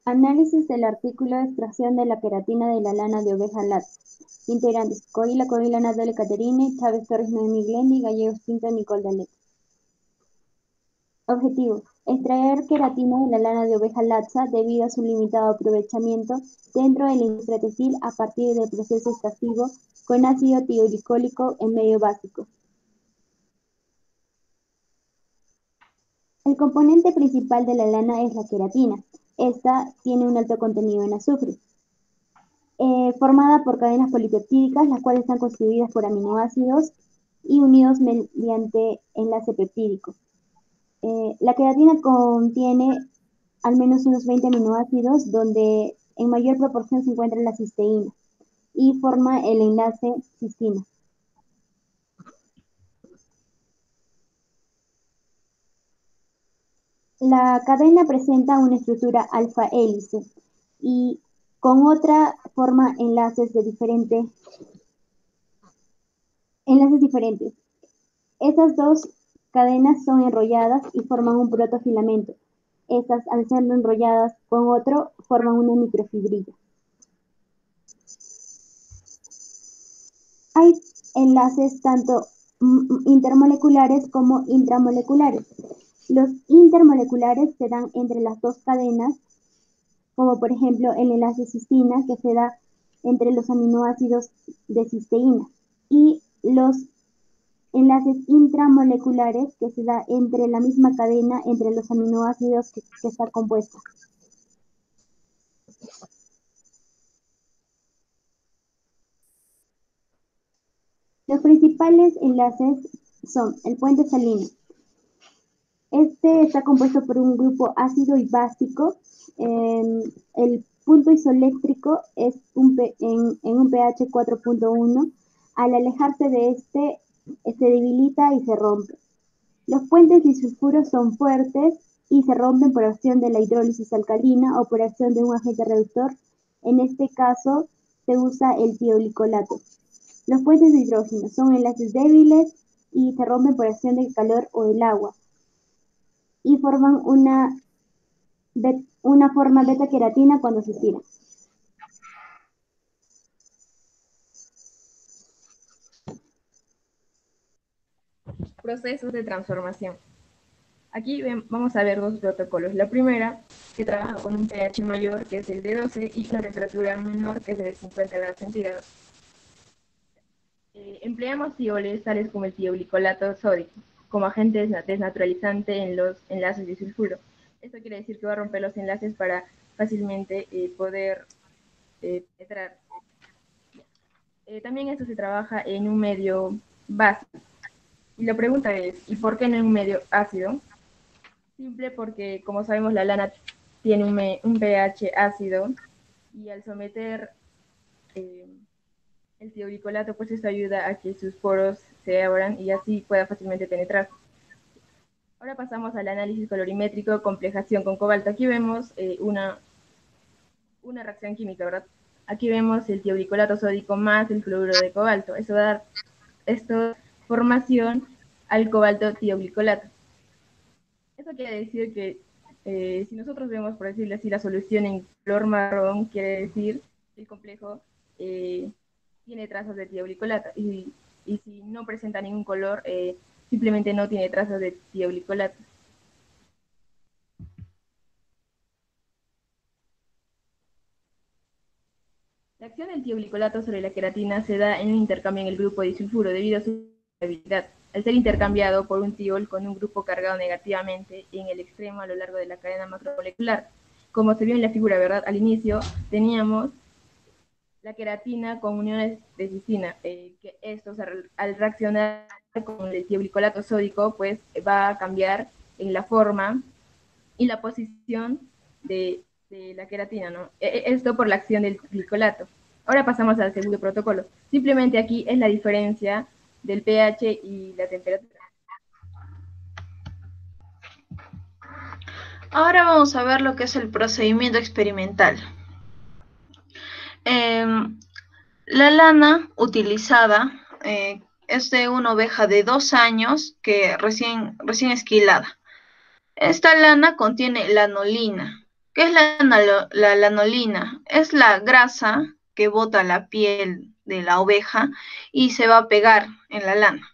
Análisis del artículo de extracción de la queratina de la lana de oveja laxa. Integrantes: Coila Natale Caterine, Chávez Torres Noemí Glendi, Gallegos Pinto Nicole Dalet. Objetivo: extraer queratina de la lana de oveja laxa debido a su limitado aprovechamiento dentro de la industria textil a partir del proceso extractivo con ácido tioglicólico en medio básico. El componente principal de la lana es la queratina. Esta tiene un alto contenido en azufre. Formada por cadenas polipeptídicas, las cuales están constituidas por aminoácidos y unidos mediante enlace peptídico. La queratina contiene al menos unos 20 aminoácidos, donde en mayor proporción se encuentra la cisteína y forma el enlace cistina. La cadena presenta una estructura alfa-hélice y con otra forma enlaces diferentes. Estas dos cadenas son enrolladas y forman un protofilamento. Estas, al ser enrolladas con otro, forman una microfibrilla. Hay enlaces tanto intermoleculares como intramoleculares. Los intermoleculares se dan entre las dos cadenas, como por ejemplo el enlace cistina, que se da entre los aminoácidos de cisteína, y los enlaces intramoleculares, que se da entre la misma cadena, entre los aminoácidos que está compuesta. Los principales enlaces son el puente salino. Este está compuesto por un grupo ácido y básico. El punto isoeléctrico es en un pH 4.1. Al alejarse de este, se debilita y se rompe. Los puentes disulfuros son fuertes y se rompen por acción de la hidrólisis alcalina o por acción de un agente reductor. En este caso se usa el tioglicolato. Los puentes de hidrógeno son enlaces débiles y se rompen por acción del calor o del agua y forman una forma beta-queratina cuando se estiran. Procesos de transformación. Aquí vamos a ver dos protocolos. La primera, que trabaja con un pH mayor, que es el de 12, y la temperatura menor, que es de 50 grados centígrados. Empleamos tioles tales como el tioglicolato sódico como agente desnaturalizante en los enlaces de sulfuro. Esto quiere decir que va a romper los enlaces para fácilmente poder penetrar. También esto se trabaja en un medio básico. Y la pregunta es, ¿y por qué no en un medio ácido? Simple porque, como sabemos, la lana tiene un pH ácido y al someter el tioglicolato, pues esto ayuda a que sus poros se abran y así pueda fácilmente penetrar. Ahora pasamos al análisis colorimétrico, complejación con cobalto. Aquí vemos una reacción química, ¿verdad? Aquí vemos el tioglicolato sódico más el cloruro de cobalto. Eso va a dar formación al cobalto tioglicolato. Eso quiere decir que si nosotros vemos, por decirlo así, la solución en color marrón, quiere decir que el complejo tiene trazas de tioglicolato. Y si no presenta ningún color, simplemente no tiene trazas de tioglicolato. La acción del tioglicolato sobre la queratina se da en un intercambio en el grupo disulfuro debido a su estabilidad. Al ser intercambiado por un tiol con un grupo cargado negativamente en el extremo a lo largo de la cadena macromolecular. Como se vio en la figura, ¿verdad? Al inicio teníamos la queratina con uniones de cistina, que estos al reaccionar con el tioglicolato sódico, pues va a cambiar en la forma y la posición de la queratina, ¿no? Esto por la acción del glicolato. Ahora pasamos al segundo protocolo. Simplemente aquí es la diferencia del pH y la temperatura. Ahora vamos a ver lo que es el procedimiento experimental. La lana utilizada es de una oveja de 2 años que recién esquilada. Esta lana contiene lanolina. ¿Qué es la lanolina? Es la grasa que bota la piel de la oveja y se va a pegar en la lana.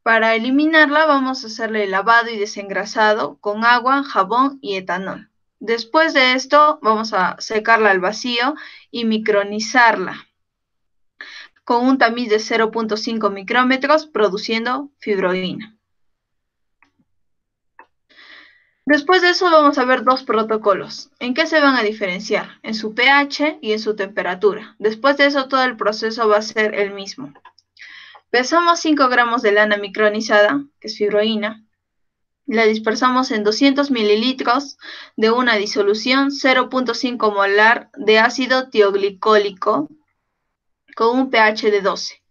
Para eliminarla vamos a hacerle lavado y desengrasado con agua, jabón y etanol. Después de esto vamos a secarla al vacío y micronizarla con un tamiz de 0.5 micrómetros produciendo fibroína. Después de eso vamos a ver dos protocolos. ¿En qué se van a diferenciar? En su pH y en su temperatura. Después de eso todo el proceso va a ser el mismo. Pesamos 5 gramos de lana micronizada, que es fibroína. La dispersamos en 200 mililitros de una disolución 0.5 molar de ácido tioglicólico con un pH de 12.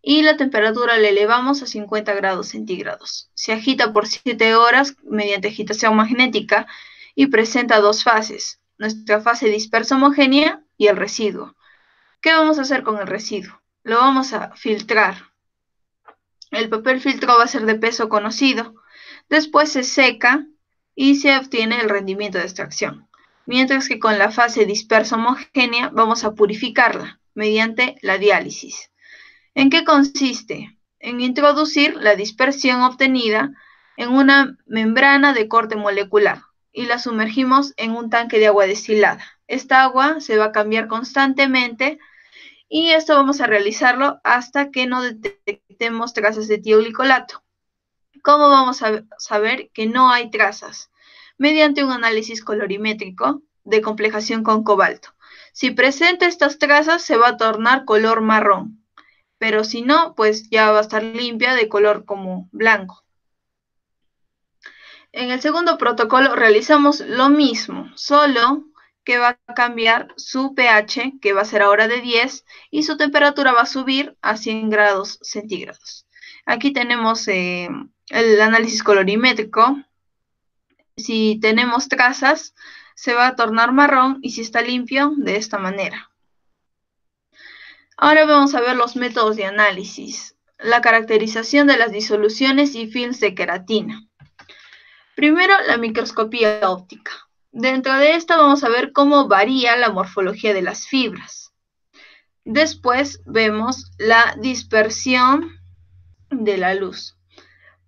Y la temperatura la elevamos a 50 grados centígrados. Se agita por 7 horas mediante agitación magnética y presenta dos fases, nuestra fase dispersa homogénea y el residuo. ¿Qué vamos a hacer con el residuo? Lo vamos a filtrar. El papel filtro va a ser de peso conocido. Después se seca y se obtiene el rendimiento de extracción. Mientras que con la fase dispersa homogénea vamos a purificarla mediante la diálisis. ¿En qué consiste? En introducir la dispersión obtenida en una membrana de corte molecular y la sumergimos en un tanque de agua destilada. Esta agua se va a cambiar constantemente y esto vamos a realizarlo hasta que no detectemos trazas de tioglicolato. ¿Cómo vamos a saber que no hay trazas? Mediante un análisis colorimétrico de complejación con cobalto. Si presenta estas trazas, se va a tornar color marrón, pero si no, pues ya va a estar limpia de color como blanco. En el segundo protocolo realizamos lo mismo, solo que va a cambiar su pH, que va a ser ahora de 10, y su temperatura va a subir a 100 grados centígrados. Aquí tenemos el análisis colorimétrico. Si tenemos trazas, se va a tornar marrón, y si está limpio, de esta manera. Ahora vamos a ver los métodos de análisis. La caracterización de las disoluciones y films de queratina. Primero, la microscopía óptica. Dentro de esta vamos a ver cómo varía la morfología de las fibras. Después vemos la dispersión de la luz.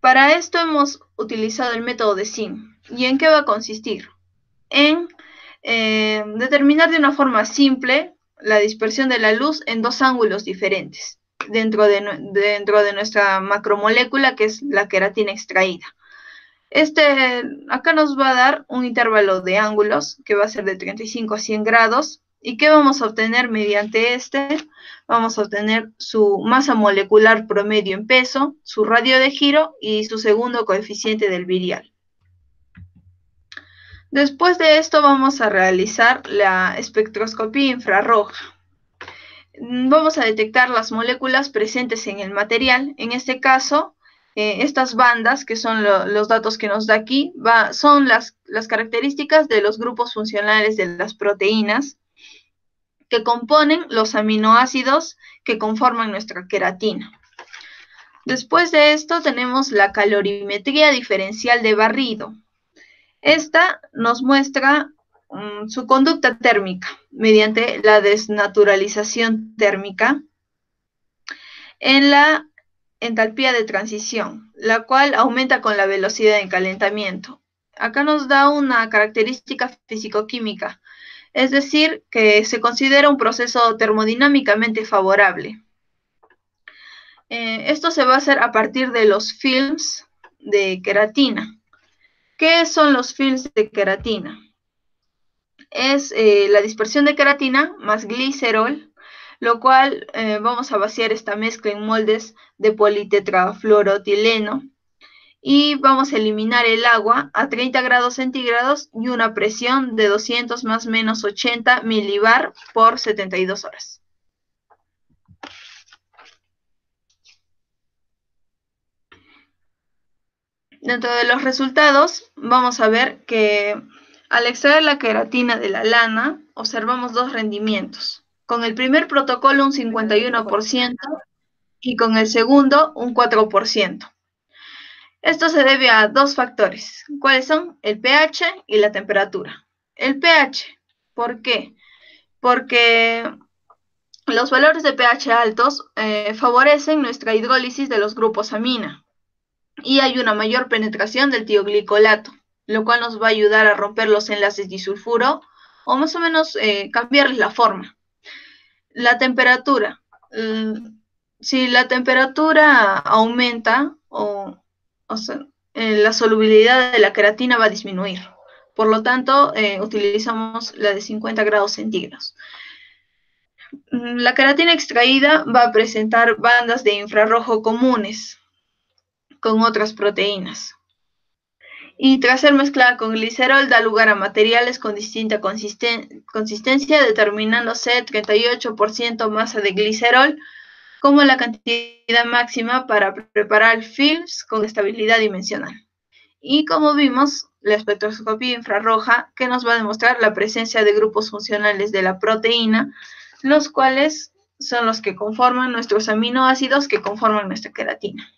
Para esto hemos utilizado el método de Sim. ¿Y en qué va a consistir? En determinar de una forma simple la dispersión de la luz en dos ángulos diferentes dentro de nuestra macromolécula, que es la queratina extraída. Acá nos va a dar un intervalo de ángulos que va a ser de 35 a 100 grados. ¿Y qué vamos a obtener mediante Vamos a obtener su masa molecular promedio en peso, su radio de giro y su segundo coeficiente del virial. Después de esto vamos a realizar la espectroscopía infrarroja. Vamos a detectar las moléculas presentes en el material. En este caso, estas bandas, que son los datos que nos da aquí, son las características de los grupos funcionales de las proteínas que componen los aminoácidos que conforman nuestra queratina. Después de esto tenemos la calorimetría diferencial de barrido. Esta nos muestra su conducta térmica mediante la desnaturalización térmica en la entalpía de transición, la cual aumenta con la velocidad de calentamiento. Acá nos da una característica físico-química, es decir, que se considera un proceso termodinámicamente favorable. Esto se va a hacer a partir de los films de queratina. ¿Qué son los films de queratina? Es la dispersión de queratina más glicerol, lo cual vamos a vaciar esta mezcla en moldes de politetrafluoroetileno y vamos a eliminar el agua a 30 grados centígrados y una presión de 200 más menos 80 milibar por 72 horas. Dentro de los resultados vamos a ver que al extraer la queratina de la lana observamos dos rendimientos. Con el primer protocolo un 51% y con el segundo un 4%. Esto se debe a dos factores. ¿Cuáles son? El pH y la temperatura. El pH. ¿Por qué? Porque los valores de pH altos favorecen nuestra hidrólisis de los grupos amina y hay una mayor penetración del tioglicolato, lo cual nos va a ayudar a romper los enlaces disulfuro o más o menos cambiarles la forma. La temperatura. Si la temperatura aumenta, la solubilidad de la queratina va a disminuir. Por lo tanto, utilizamos la de 50 grados centígrados. La queratina extraída va a presentar bandas de infrarrojo comunes con otras proteínas. Y tras ser mezclada con glicerol da lugar a materiales con distinta consistencia, determinándose 38% masa de glicerol como la cantidad máxima para preparar films con estabilidad dimensional. Y como vimos, la espectroscopía infrarroja que nos va a demostrar la presencia de grupos funcionales de la proteína, los cuales son los que conforman nuestros aminoácidos que conforman nuestra queratina.